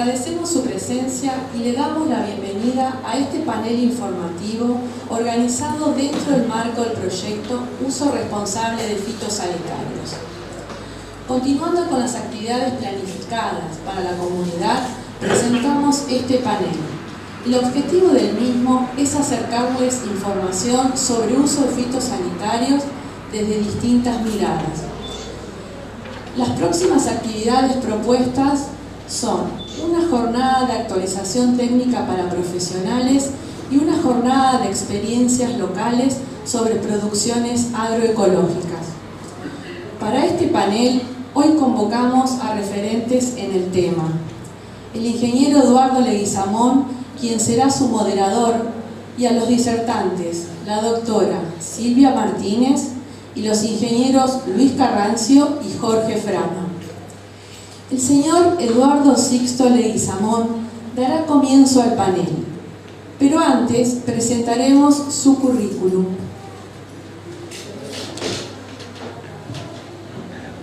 agradecemos su presencia y le damos la bienvenida a este panel informativo organizado dentro del marco del proyecto Uso Responsable de Fitosanitarios. Continuando con las actividades planificadas para la comunidad, presentamos este panel. El objetivo del mismo es acercarles información sobre uso de fitosanitarios desde distintas miradas. Las próximas actividades propuestas son una jornada de actualización técnica para profesionales y una jornada de experiencias locales sobre producciones agroecológicas. Para este panel, hoy convocamos a referentes en el tema. El ingeniero Eduardo Leguizamón, quien será su moderador, y a los disertantes, la doctora Silvia Martínez y los ingenieros Luis Carrancio y Jorge Frama. El señor Eduardo Sixto Leguizamón dará comienzo al panel, pero antes presentaremos su currículum.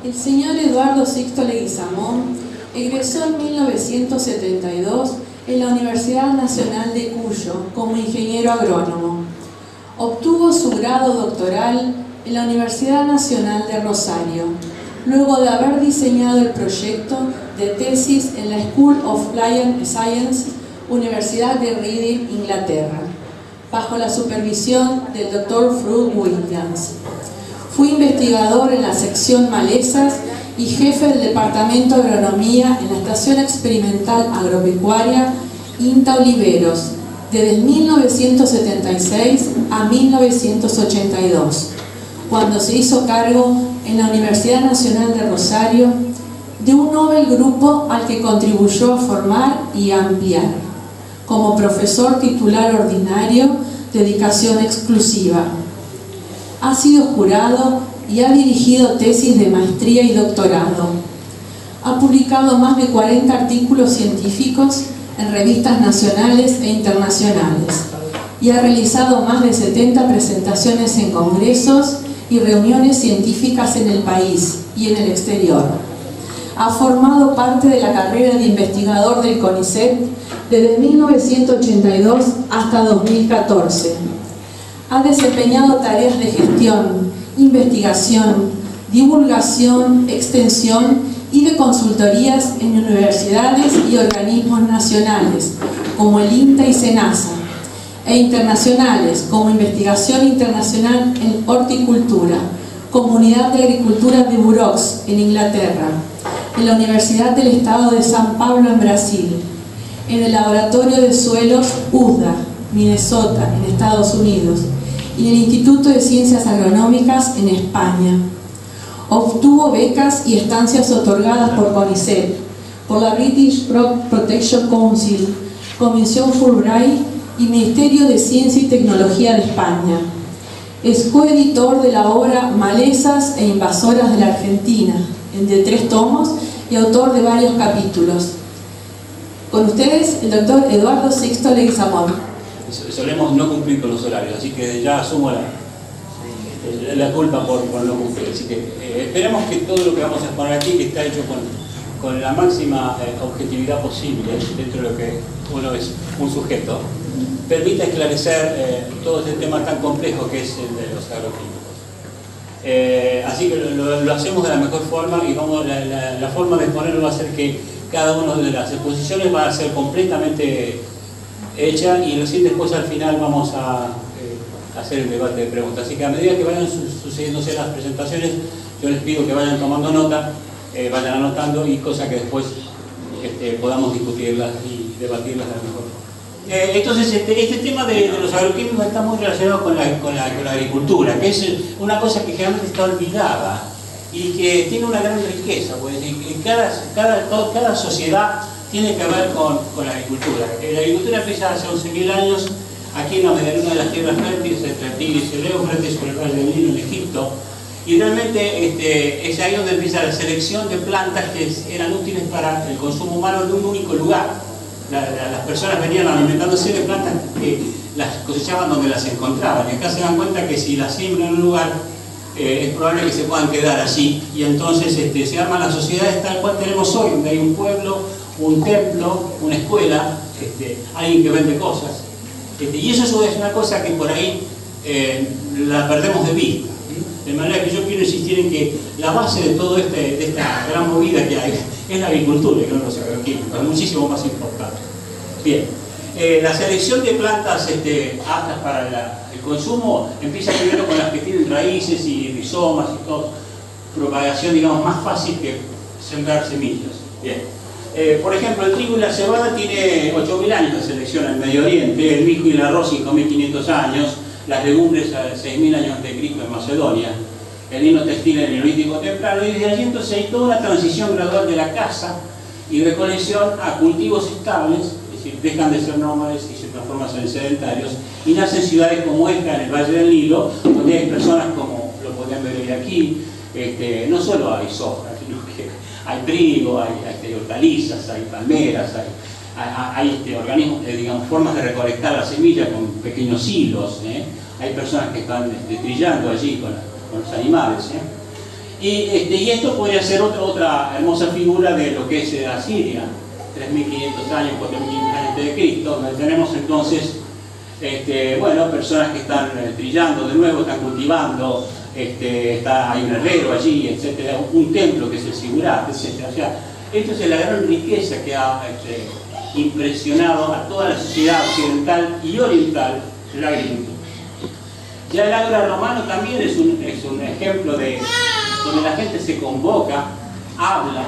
El señor Eduardo Sixto Leguizamón egresó en 1972 en la Universidad Nacional de Cuyo como ingeniero agrónomo. Obtuvo su grado doctoral en la Universidad Nacional de Rosario, luego de haber diseñado el proyecto de tesis en la School of Life Science, Universidad de Reading, Inglaterra, bajo la supervisión del Dr. Fred Williams. Fue investigador en la sección Malezas y jefe del Departamento de Agronomía en la Estación Experimental Agropecuaria INTA Oliveros, desde 1976 a 1982, cuando se hizo cargo en la Universidad Nacional de Rosario de un novel grupo al que contribuyó a formar y a ampliar, como profesor titular ordinario, dedicación exclusiva. Ha sido jurado y ha dirigido tesis de maestría y doctorado. Ha publicado más de 40 artículos científicos en revistas nacionales e internacionales y ha realizado más de 70 presentaciones en congresos y reuniones científicas en el país y en el exterior. Ha formado parte de la carrera de investigador del CONICET desde 1982 hasta 2014. Ha desempeñado tareas de gestión, investigación, divulgación, extensión y de consultorías en universidades y organismos nacionales como el INTA y SENASA, e internacionales como Investigación Internacional en Horticultura, Comunidad de Agricultura de Burox en Inglaterra, en la Universidad del Estado de San Pablo en Brasil, en el Laboratorio de Suelos USDA, Minnesota, en Estados Unidos, y en el Instituto de Ciencias Agronómicas en España. Obtuvo becas y estancias otorgadas por CONICET, por la British Crop Protection Council, Comisión Fulbright y Ministerio de Ciencia y Tecnología de España. Es coeditor de la obra Malezas e Invasoras de la Argentina, de 3 tomos, y autor de varios capítulos. Con ustedes, el doctor Eduardo Sixto Leguizamón. Solemos no cumplir con los horarios, así que ya asumo la culpa por no cumplir. Así que esperemos que todo lo que vamos a exponer aquí, que está hecho con la máxima objetividad posible dentro de lo que uno es un sujeto, permita esclarecer todo este tema tan complejo que es el de los agroquímicos. Así que lo hacemos de la mejor forma, y la forma de exponerlo va a ser que cada una de las exposiciones va a ser completamente hecha, y recién después al final vamos a hacer el debate de preguntas. Así que a medida que vayan sucediéndose las presentaciones, yo les pido que vayan tomando nota, vayan anotando, y cosa que después podamos discutirlas y debatirlas de la mejor forma. Entonces este tema de los agroquímicos está muy relacionado con la agricultura, que es una cosa que generalmente está olvidada y que tiene una gran riqueza, pues cada sociedad tiene que ver con la agricultura. La agricultura empieza hace 11.000 años aquí en la medialuna de las tierras fértiles, entre Tigris y el Éufrates, sobre el valle del Nilo en Egipto, y realmente es ahí donde empieza la selección de plantas que eran útiles para el consumo humano en un único lugar. Las personas venían alimentándose de plantas que las cosechaban donde las encontraban, y acá se dan cuenta que si las siembran en un lugar es probable que se puedan quedar allí, y entonces se arman las sociedades tal cual tenemos hoy, donde hay un pueblo, un templo, una escuela, alguien que vende cosas. Y eso es una cosa que por ahí la perdemos de vista. De manera que yo quiero insistir en que la base de todo de esta gran movida que hay es la agricultura, que no los agroquímicos, es muchísimo más importante. Bien, la selección de plantas aptas para el consumo empieza primero con las que tienen raíces y rizomas y todo, propagación, digamos, más fácil que sembrar semillas. Bien. Por ejemplo, el trigo y la cebada tiene 8.000 años de selección en el Medio Oriente, el mijo y el arroz 5.500 años, las legumbres a 6.000 años antes de Cristo en Macedonia, el lino textil en el Neolítico temprano, y desde allí entonces hay toda una transición gradual de la caza y recolección a cultivos estables, es decir, dejan de ser nómades y se transforman en sedentarios, y nacen ciudades como esta en el Valle del Nilo, donde hay personas como lo podrían ver hoy aquí, no solo hay soja, sino que hay trigo, hay hortalizas, hay palmeras, hay organismos, digamos, formas de recolectar la semilla con pequeños hilos, hay personas que están trillando allí con los animales. Y esto podría ser otra hermosa figura de lo que es Asiria, 3.500 años, 4.500 años de Cristo, donde tenemos entonces bueno, personas que están trillando de nuevo, están cultivando, hay un herrero allí, etcétera, un templo que es el Sigurat, etcétera. O sea, esto es la gran riqueza que ha impresionado a toda la sociedad occidental y oriental la agricultura. Ya el agro romano también es un ejemplo de donde la gente se convoca, habla,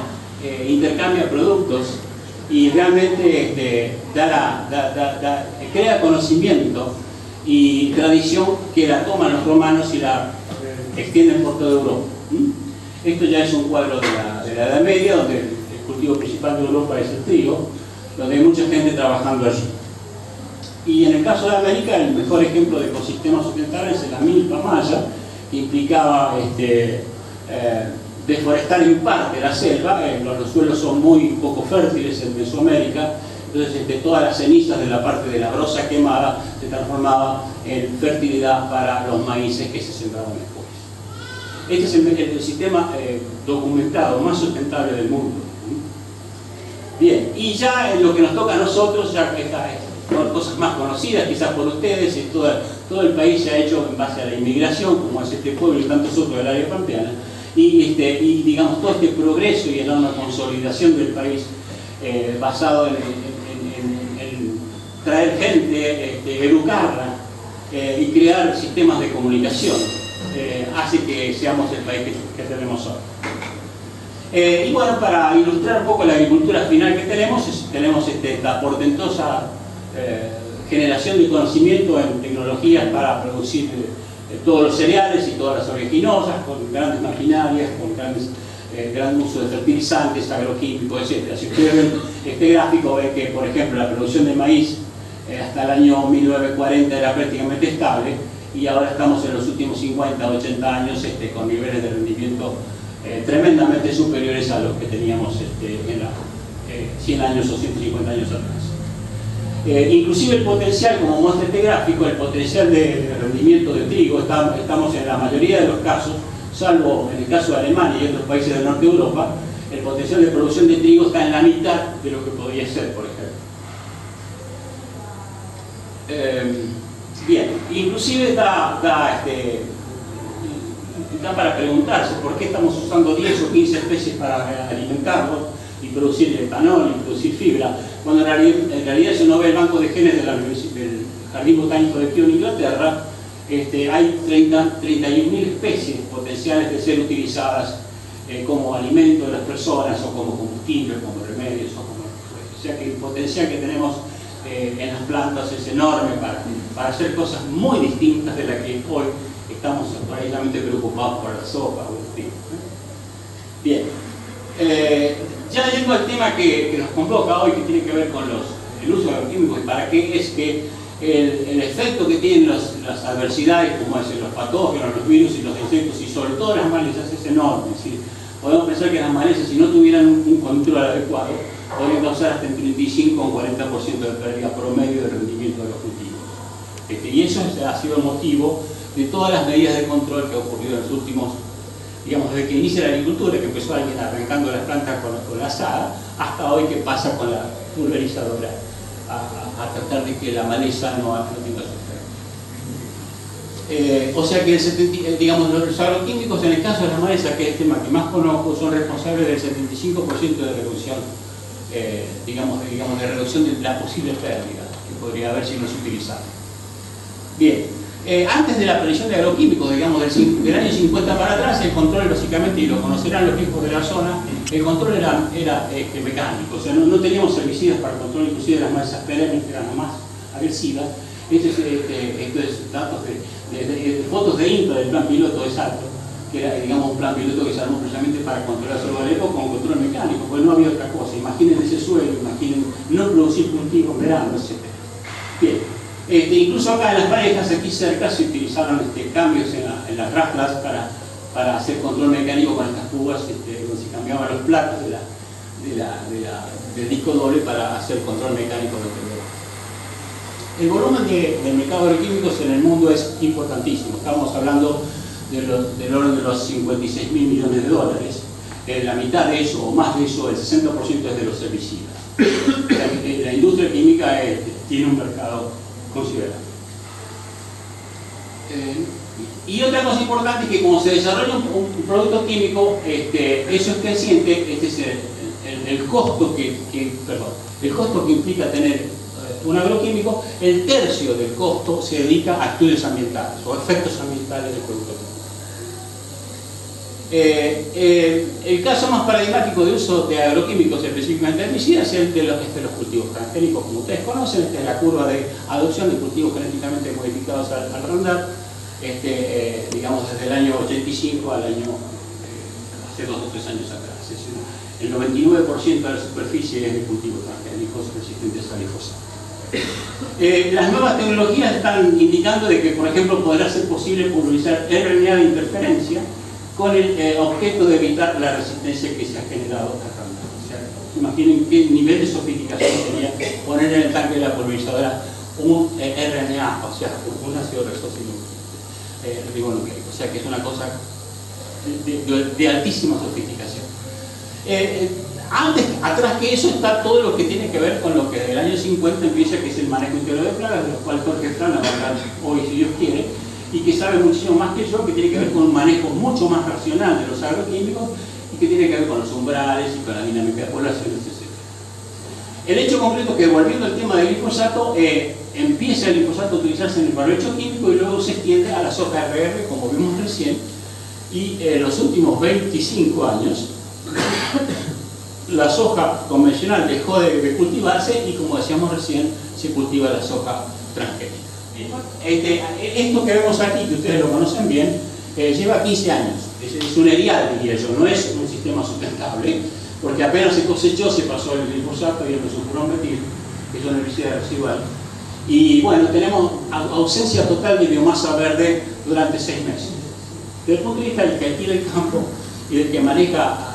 intercambia productos y realmente crea conocimiento y tradición que la toman los romanos y la extienden por toda Europa. Esto ya es un cuadro de la Edad Media, donde el cultivo principal de Europa es el trigo, donde hay mucha gente trabajando allí. Y en el caso de América, el mejor ejemplo de ecosistemas occidentales es la milpa maya, que implicaba deforestar en parte la selva. Los suelos son muy poco fértiles en Mesoamérica, entonces todas las cenizas de la parte de la brosa quemada se transformaba en fertilidad para los maíces que se sembraban después. Este es el sistema documentado más sustentable del mundo. Bien, y ya en lo que nos toca a nosotros, ya cosas más conocidas quizás por ustedes, todo el país se ha hecho en base a la inmigración, como es este pueblo y tantos otros del área pampeana, y digamos todo este progreso y enorme consolidación del país basado en traer gente, educarla y crear sistemas de comunicación, hace que seamos el país que tenemos hoy. Y bueno, para ilustrar un poco la agricultura final que tenemos esta portentosa generación de conocimiento en tecnologías para producir todos los cereales y todas las oleaginosas, con grandes maquinarias, con gran uso de fertilizantes, agroquímicos, etc. Si ustedes ven este gráfico, ven que, por ejemplo, la producción de maíz hasta el año 1940 era prácticamente estable, y ahora estamos en los últimos 50 o 80 años con niveles de rendimiento tremendamente superiores a los que teníamos en 100 años o 150 años atrás. Inclusive el potencial, como muestra este gráfico, el potencial de rendimiento de trigo, estamos en la mayoría de los casos, salvo en el caso de Alemania y otros países del norte de Europa, el potencial de producción de trigo está en la mitad de lo que podría ser, por ejemplo. Bien, inclusive da para preguntarse por qué estamos usando 10 o 15 especies para alimentarlos y producir etanol y producir fibra, cuando en realidad si uno ve el banco de genes del Jardín Botánico de Kew en Inglaterra, hay 31.000 especies potenciales de ser utilizadas como alimento de las personas o como combustible, como remedios o como... O sea que el potencial que tenemos en las plantas es enorme para hacer cosas muy distintas de las que hoy estamos paralelamente preocupados por la sopa o el trigo. Bien, ya yendo al tema que nos convoca hoy, que tiene que ver con el uso de agroquímicos y para qué es que el efecto que tienen las adversidades, como es los patógenos, los virus y los insectos, y sobre todo las malezas, es enorme. Es decir, podemos pensar que las malezas, si no tuvieran un control adecuado, podrían causar hasta el 35 o 40% de pérdida promedio de rendimiento de los cultivos. Y eso ha sido el motivo de todas las medidas de control que ha ocurrido en los últimos digamos, desde que inicia la agricultura, que empezó alguien arrancando las plantas con la azada, hasta hoy que pasa con la pulverizadora a tratar de que la maleza no tenga su efecto. O sea que digamos, los agroquímicos, en el caso de la maleza, que es el tema que más conozco, son responsables del 75% de reducción, digamos, de reducción de la posible pérdida que podría haber si no se utilizara. Bien, antes de la aparición de agroquímicos, digamos, del año 50 para atrás, el control, básicamente, y lo conocerán los viejos de la zona, el control era mecánico, o sea, no teníamos herbicidas para el control, inclusive de las malezas perennes, que eran las más agresivas. Esto es datos de fotos de INTA del plan piloto de Salto, que era, digamos, un plan piloto que se armó precisamente para controlar sorgo con control mecánico, porque no había otra cosa. Imaginen ese suelo, imaginen no producir cultivos, verano, etc. Bien. Incluso acá en las parejas, aquí cerca, se utilizaron cambios en las rastras para hacer control mecánico con estas púas, donde se cambiaban los platos del disco doble para hacer control mecánico de todo. El volumen del mercado de agroquímicos en el mundo es importantísimo. Estamos hablando del orden de los 56.000 millones de dólares. La mitad de eso, o más de eso, el 60% es de los herbicidas. La industria química tiene un mercado considerable. Y otra cosa importante es que como se desarrolla un producto químico, eso es creciente. Este es el costo el costo que implica tener un agroquímico. El tercio del costo se dedica a estudios ambientales o efectos ambientales del producto químico. El caso más paradigmático de uso de agroquímicos, específicamente herbicidas, es el de los cultivos transgénicos, como ustedes conocen. Esta es la curva de adopción de cultivos genéticamente modificados al Roundup, digamos desde el año 85 al año, hace 2 o 3 años atrás. El 99% de la superficie es de cultivos transgénicos resistentes al glifosato. Las nuevas tecnologías están indicando de que, por ejemplo, podrá ser posible pulverizar RNA de interferencia con el objeto de evitar la resistencia que se ha generado a Roundup. O sea, imaginen qué nivel de sofisticación sería poner en el tanque de la pulverizadora un RNA, o sea, un ácido ribonucleico. O sea, que es una cosa de altísima sofisticación. Atrás que eso está todo lo que tiene que ver con lo que desde el año 50 empieza, que es el manejo integral de plagas, de lo cual Jorge Strana va a hablar hoy, si Dios quiere, y que sabe muchísimo más que yo, que tiene que ver con un manejo mucho más racional de los agroquímicos y que tiene que ver con los umbrales y con la dinámica de poblaciones, etc. El hecho concreto es que, volviendo al tema del glifosato, empieza el glifosato a utilizarse en el barbecho químico y luego se extiende a la soja RR, como vimos recién, y en los últimos 25 años la soja convencional dejó de cultivarse y, como decíamos recién, se cultiva la soja transgénica. Esto que vemos aquí, que ustedes lo conocen bien, lleva 15 años. Es un erial, diría yo, no es un sistema sustentable, porque apenas se cosechó, se pasó el glifosato y el mesoprometil, que es una herbicida residual. Y bueno, tenemos ausencia total de biomasa verde durante 6 meses. Desde el punto de vista del que alquila el campo y del que maneja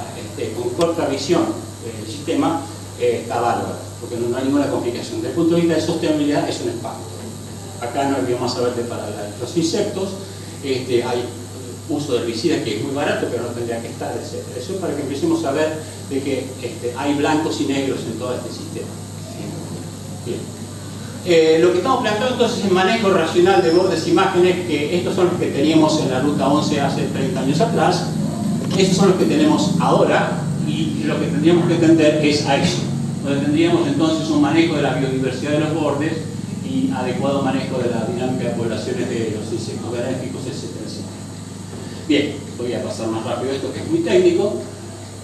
con corta visión el sistema, está bárbaro, porque no hay ninguna complicación. Desde el punto de vista de sostenibilidad, es un espanto. Acá no hay biomasa verde para los insectos, hay uso de herbicidas que es muy barato, pero no tendría que estar, etc. Eso es para que empecemos a ver de que hay blancos y negros en todo este sistema. Bien. Lo que estamos planteando entonces es el manejo racional de bordes e imágenes, que estos son los que teníamos en la ruta 11 hace 30 años atrás. Estos son los que tenemos ahora, y lo que tendríamos que tender es a eso, donde tendríamos entonces un manejo de la biodiversidad de los bordes y adecuado manejo de la dinámica de poblaciones de los insectos benéficos, etc. Bien, voy a pasar más rápido esto, que es muy técnico,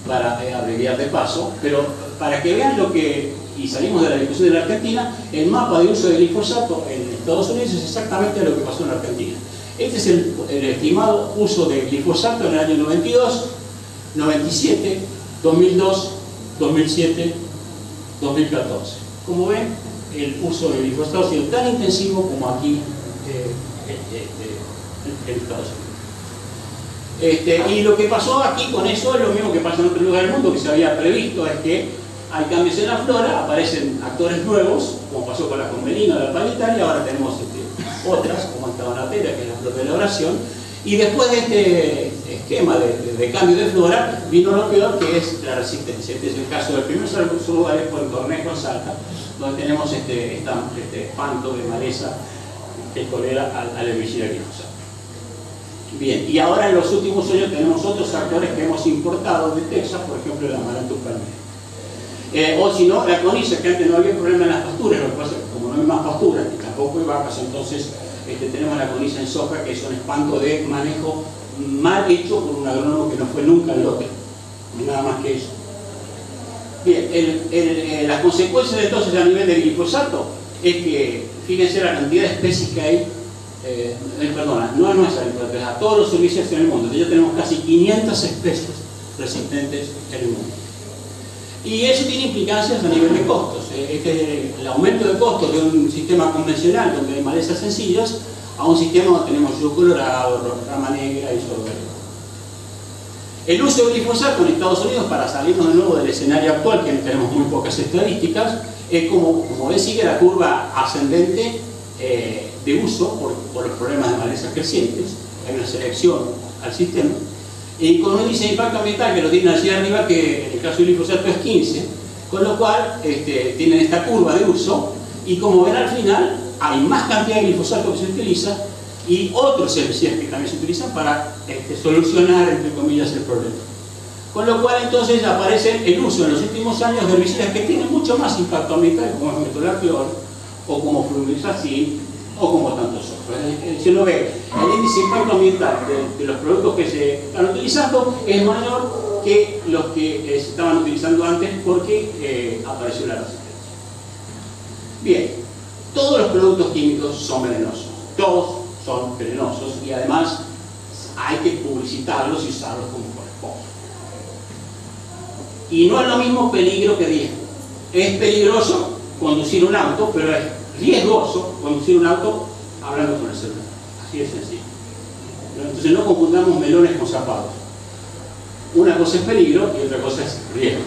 para abreviar de paso, pero para que vean lo que, y salimos de la discusión de la Argentina, el mapa de uso de glifosato en Estados Unidos es exactamente lo que pasó en la Argentina. Este es el estimado uso de glifosato en el año 92, 97, 2002, 2007, 2014. Como ven, el uso de glifosato ha sido tan intensivo como aquí en Estados Unidos. Y lo que pasó aquí con eso es lo mismo que pasa en otros lugares del mundo, que se había previsto, es que hay cambios en la flora, aparecen actores nuevos, como pasó con la convenina, la palitaria, ahora tenemos otras, como esta donatera, que es la flor de la oración, y después de esquema de cambio de flora, vino lo peor, que es la resistencia. Este es el caso del primer lugar por Cornejo en Salta, donde tenemos este espanto de maleza que tolera al herbicida glifosato. Bien, y ahora en los últimos años tenemos otros factores que hemos importado de Texas, por ejemplo el amaranthus palmera. O si no, la coniza, que antes no había problema en las pasturas, lo que pasa es que como no hay más pasturas, ni tampoco hay vacas, entonces tenemos la coniza en soja, que es un espanto de manejo mal hecho por un agrónomo que no fue nunca al lote, nada más que eso. Bien, las consecuencias entonces a nivel de glifosato es que, fíjense la cantidad de especies que hay, no a nuestra, a todos los servicios en el mundo. Ya tenemos casi 500 especies resistentes en el mundo. Y eso tiene implicancias a nivel de costos. El aumento de costos de un sistema convencional donde hay malezas sencillas a un sistema donde tenemos yugo colorado, rama negra y sorbeto. El uso de glifosato en Estados Unidos, para salirnos de nuevo del escenario actual, que tenemos muy pocas estadísticas, es como ven, sigue la curva ascendente de uso por los problemas de malezas crecientes. Hay una selección al sistema. Y con un índice de impacto ambiental que lo tienen allí arriba, que en el caso del glifosato es 15, con lo cual tienen esta curva de uso, y como ven al final, hay más cantidad de glifosato que se utiliza y otros herbicidas que también se utilizan para solucionar, entre comillas, el problema. Con lo cual entonces aparece el uso en los últimos años de herbicidas que tienen mucho más impacto ambiental, como es metolaclor, o como flumioxazin, o como tantos otros. Si uno ve el índice de impacto ambiental de los productos que se están utilizando es mayor que los que se estaban utilizando antes, porque apareció la resistencia. Bien, todos los productos químicos son venenosos, todos son venenosos, y además hay que publicitarlos y usarlos como corresponde. Y no es lo mismo peligro que riesgo. Es peligroso conducir un auto, pero es riesgoso conducir un auto hablando con el celular. Así de sencillo. Entonces no confundamos melones con zapatos. Una cosa es peligro y otra cosa es riesgo.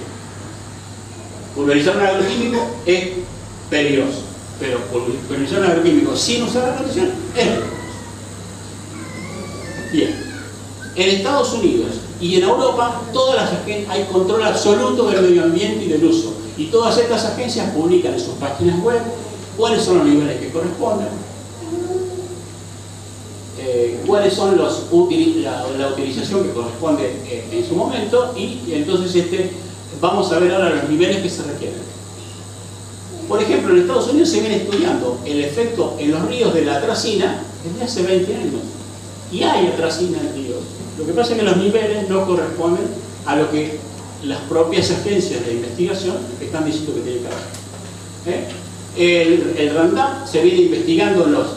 Pulverizar un agroquímico es peligroso, pero pulverizar un agroquímico sin usar la protección es peligroso. Bien. En Estados Unidos y en Europa, hay control absoluto del medio ambiente y del uso. Y todas estas agencias publican en sus páginas web cuáles son los niveles que corresponden, cuáles son la utilización que corresponde en su momento, y entonces vamos a ver ahora los niveles que se requieren. Por ejemplo, en Estados Unidos se viene estudiando el efecto en los ríos de la atracina desde hace 20 años. Y hay atracina en ríos. Lo que pasa es que los niveles no corresponden a lo que las propias agencias de investigación están diciendo que tiene que haber. El Randam se viene investigando en los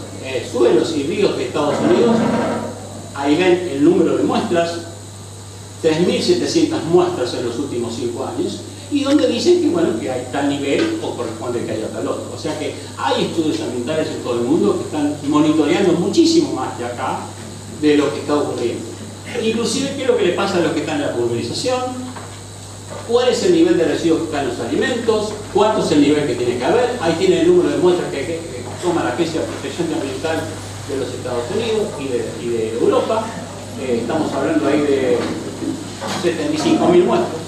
suelos y ríos de Estados Unidos. Ahí ven el número de muestras, 3.700 muestras en los últimos 5 años, y donde dicen que, bueno, que hay tal nivel o corresponde que haya tal otro. O sea que hay estudios ambientales en todo el mundo que están monitoreando muchísimo más que acá de lo que está ocurriendo. Inclusive, ¿qué es lo que le pasa a los que están en la pulverización? ¿Cuál es el nivel de residuos que están en los alimentos? ¿Cuánto es el nivel que tiene que haber? Ahí tiene el número de muestras que toma la Agencia de Protección Ambiental de los Estados Unidos y de Europa. Estamos hablando ahí de 75.000 muestras.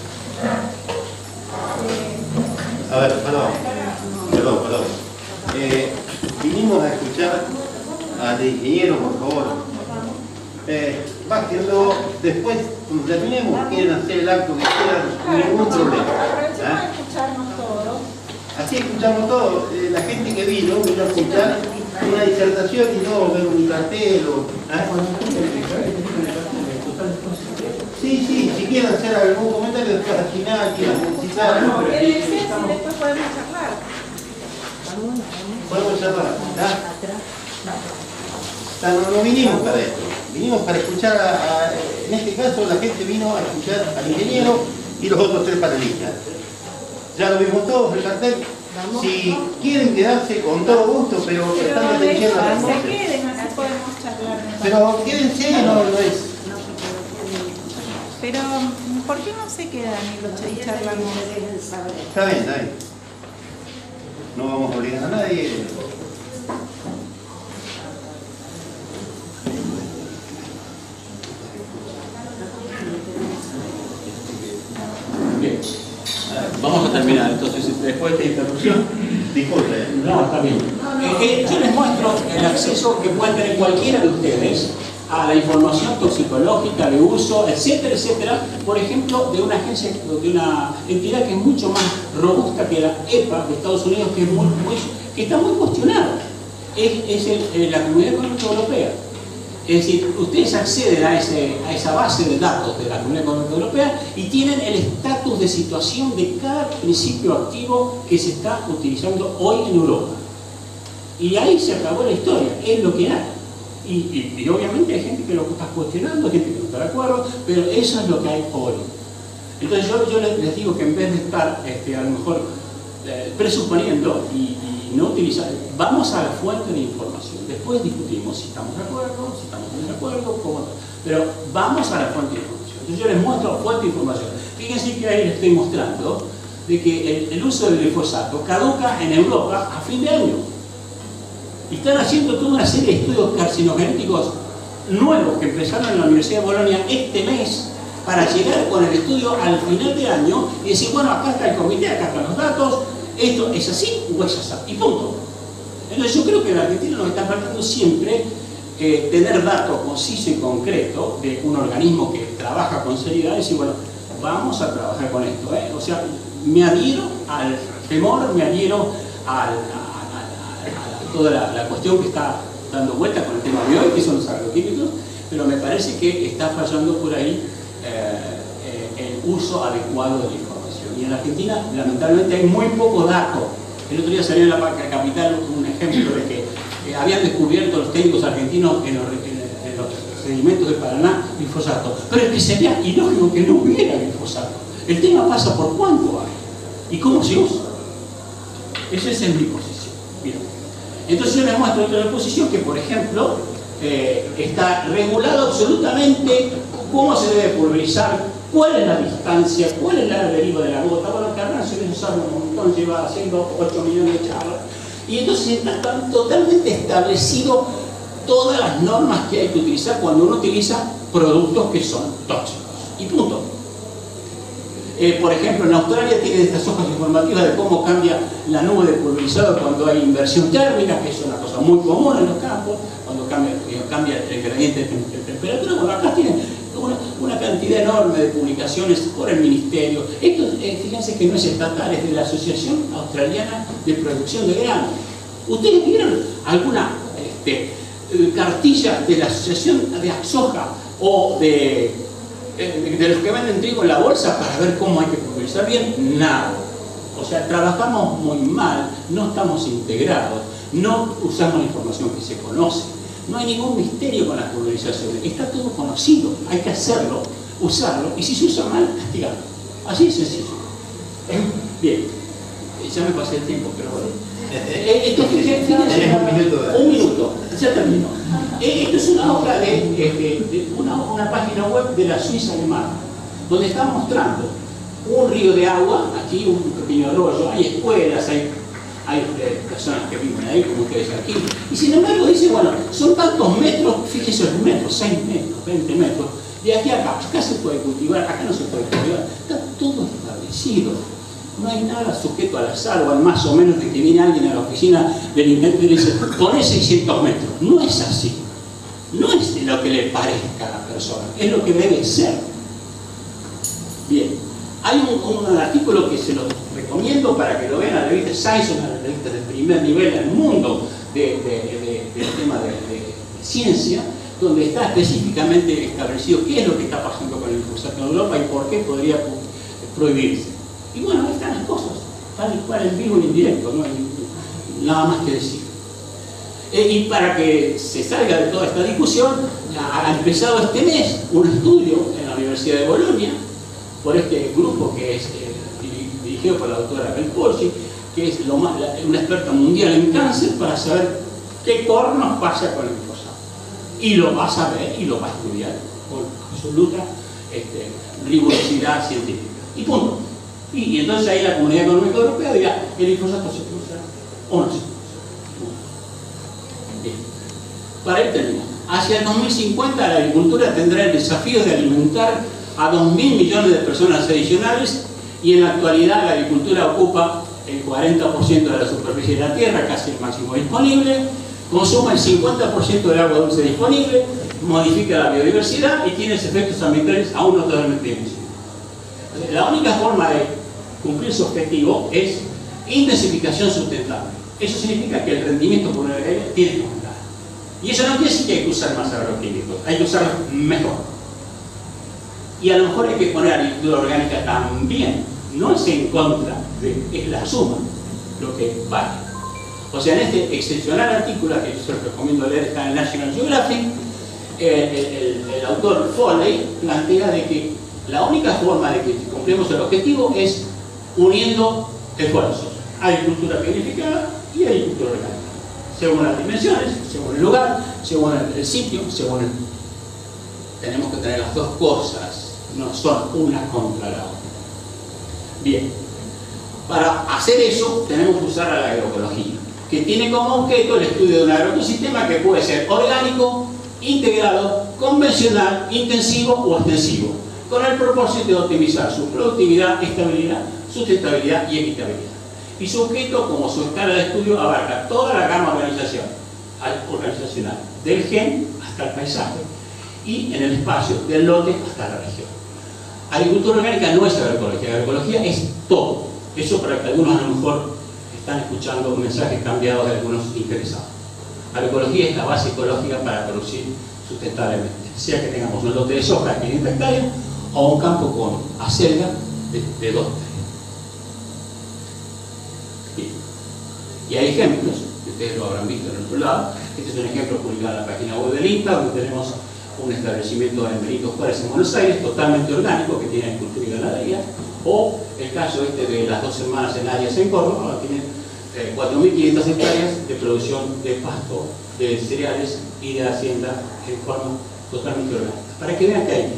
A ver, perdón. Vinimos a escuchar al ingeniero, por favor. Bájenlo, después, cuando terminemos, quieren hacer el acto que quieran, ningún problema. Aprovechemos de escucharnos todos. Así escuchamos todo. La gente que vino a escuchar una disertación y no ver un cartel o... Sí, si quieren hacer algún comentario después al final, quieran necesitar. No, que decir si después podemos charlar. Podemos charlar. No vinimos para esto. Vinimos para escuchar, en este caso la gente vino a escuchar al ingeniero y los otros 3 panelistas. Ya lo vimos todos, el cartel. Si quieren quedarse con todo gusto, pero prestando atención a las cosas. Se queden, así podemos charlar. Pero quédense, no es. Pero, ¿por qué no se quedan y charlamos? Está bien. No vamos a obligar a nadie. vamos a terminar. Entonces, después de esta interrupción, disculpe. No, está bien. Yo les muestro el acceso que pueden tener cualquiera de ustedes a la información toxicológica de uso, etcétera, etcétera, por ejemplo, de una agencia, de una entidad que es mucho más robusta que la EPA de Estados Unidos, que, que está muy cuestionada. Es la Comunidad Económica Europea. Es decir, ustedes acceden a esa base de datos de la Comunidad Económica Europea y tienen el estatus de situación de cada principio activo que se está utilizando hoy en Europa. Y ahí se acabó la historia, es lo que hay. Y obviamente hay gente que lo está cuestionando, hay gente que no está de acuerdo, pero eso es lo que hay hoy. Entonces yo les digo que en vez de estar a lo mejor presuponiendo y no utilizar, vamos a la fuente de información. Después discutimos si estamos de acuerdo, si estamos en desacuerdo, cómo no. Pero vamos a la fuente de información. Entonces yo les muestro fuente de información. Fíjense que ahí les estoy mostrando de que el uso del glifosato caduca en Europa a fin de año. Y están haciendo toda una serie de estudios carcinogenéticos nuevos que empezaron en la Universidad de Bolonia este mes para llegar con el estudio al final de año y decir, bueno, acá está el comité, acá están los datos, esto es así o es así, y punto. Entonces yo creo que en la Argentina nos está faltando siempre tener datos concisos y concretos de un organismo que trabaja con seriedad y decir, bueno, vamos a trabajar con esto. O sea, me adhiero al temor, me adhiero a toda la cuestión que está dando vuelta con el tema de hoy, que son los agroquímicos, pero me parece que está fallando por ahí el uso adecuado de la información. Y en la Argentina, lamentablemente, hay muy poco dato. El otro día salió en la Capital un ejemplo de que habían descubierto los técnicos argentinos en los sedimentos de Paraná glifosato. Pero es que sería ilógico que no hubiera glifosato. El tema pasa por cuánto hay y cómo se usa. Esa es mi posición. Bien. Entonces yo les muestro otra posición que, por ejemplo, está regulado absolutamente cómo se debe pulverizar, cuál es la distancia, cuál es la deriva de la gota. Bueno, Carranza eso sabe un montón, lleva haciendo 8 millones de charlas. Y entonces está totalmente establecido todas las normas que hay que utilizar cuando uno utiliza productos que son tóxicos. Y punto. Por ejemplo, en Australia tiene estas hojas informativas de cómo cambia la nube de pulverizado cuando hay inversión térmica, que es una cosa muy común en los campos, cuando cambia el gradiente de temperatura. Bueno, acá tienen una cantidad enorme de publicaciones por el Ministerio. Esto, fíjense que no es estatal, es de la Asociación Australiana de Producción de Grano. ¿Ustedes vieron alguna cartilla de la Asociación de Soja o de los que venden trigo en la bolsa para ver cómo hay que pulverizar bien? Nada. O sea, trabajamos muy mal, no estamos integrados, no usamos la información que se conoce. No hay ningún misterio con las pulverizaciones, está todo conocido, hay que hacerlo, usarlo, y si se usa mal, castigarlo. Así de sencillo. Bien, ya me pasé el tiempo, pero bueno. Esto, fíjense, un minuto, ya terminó. Esto es una obra de una página web de la Suiza alemana, donde está mostrando un río de agua, aquí un pequeño arroyo, hay escuelas, hay personas que viven ahí, como ustedes aquí, y sin embargo dice, bueno, son tantos metros, fíjense los metros, 6 metros, 20 metros, de aquí a acá se puede cultivar, acá no se puede cultivar, está todo establecido, no hay nada sujeto al azar o al más o menos de que viene alguien a la oficina del intendente y le dice, poné 600 metros, no es así, no es lo que le parezca a la persona, es lo que debe ser. Bien, hay un artículo que se los recomiendo para que lo vean, la revista Science, una revista de primer nivel en el mundo del tema de ciencia, donde está específicamente establecido qué es lo que está pasando con el glifosato en Europa y por qué podría prohibirse. Y bueno, ahí están las cosas, tal y cual en vivo y en directo, no hay nada más que decir. Y para que se salga de toda esta discusión, ha empezado este mes un estudio en la Universidad de Bolonia por este grupo que es dirigido por la doctora Belporsi, que es una experta mundial en cáncer, para saber qué cornos pasa con el glifosato. Y lo va a saber y lo va a estudiar con absoluta rigurosidad científica. Y punto. Y entonces ahí la Comunidad Económica Europea dirá, ¿el glifosato se puede usar o no se puede usar? Bien. Para ir terminando. Hacia el 2050 la agricultura tendrá el desafío de alimentar a 2.000 millones de personas adicionales y en la actualidad la agricultura ocupa el 40% de la superficie de la tierra, casi el máximo disponible, consume el 50% del agua dulce disponible, modifica la biodiversidad y tiene efectos ambientales aún no totalmente dimensionados. La única forma de cumplir su objetivo es intensificación sustentable. Eso significa que el rendimiento por el aire tiene que aumentar. Y eso no quiere decir que hay que usar más agroquímicos, hay que usarlos mejor. Y a lo mejor hay que poner agricultura orgánica también. No es en contra, es la suma lo que vale. O sea, en este excepcional artículo que yo les recomiendo leer, está en National Geographic, el autor Foley plantea de que la única forma de que cumplimos el objetivo es uniendo esfuerzos, agricultura planificada y agricultura orgánica, según las dimensiones, según el lugar, según el sitio, según el... Tenemos que tener las dos cosas, no son una contra la otra. Bien, para hacer eso tenemos que usar a la agroecología, que tiene como objeto el estudio de un agroecosistema que puede ser orgánico, integrado, convencional, intensivo o extensivo, con el propósito de optimizar su productividad, estabilidad, sustentabilidad y equitabilidad. Y su objeto, como su escala de estudio, abarca toda la gama organizacional, del gen hasta el paisaje, y en el espacio, del lote hasta la región. Agricultura orgánica no es agroecología, agroecología es todo. Eso para que algunos a lo mejor están escuchando mensajes cambiados de algunos interesados. Agroecología es la base ecológica para producir sustentablemente, sea que tengamos un lote de soja de 500 hectáreas o un campo con acelga de 2 hectáreas. Bien. Y hay ejemplos, que ustedes lo habrán visto en el otro lado. Este es un ejemplo publicado en la página web del INTA, donde tenemos un establecimiento en Benito Juárez, en Buenos Aires, totalmente orgánico, que tiene agricultura y ganadería, o el caso de las 2 hermanas en Arias, en Córdoba, que tienen 4.500 hectáreas de producción de pasto, de cereales y de hacienda en forma totalmente orgánica. Para que vean que hay,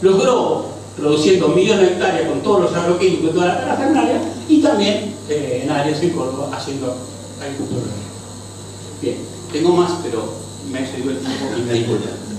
logró produciendo millones de hectáreas con todos los agroquímicos y toda la parafernalia, y también en Arias, en Córdoba, haciendo agricultura orgánica. Bien, tengo más, pero me excedió el tiempo y me disculpan.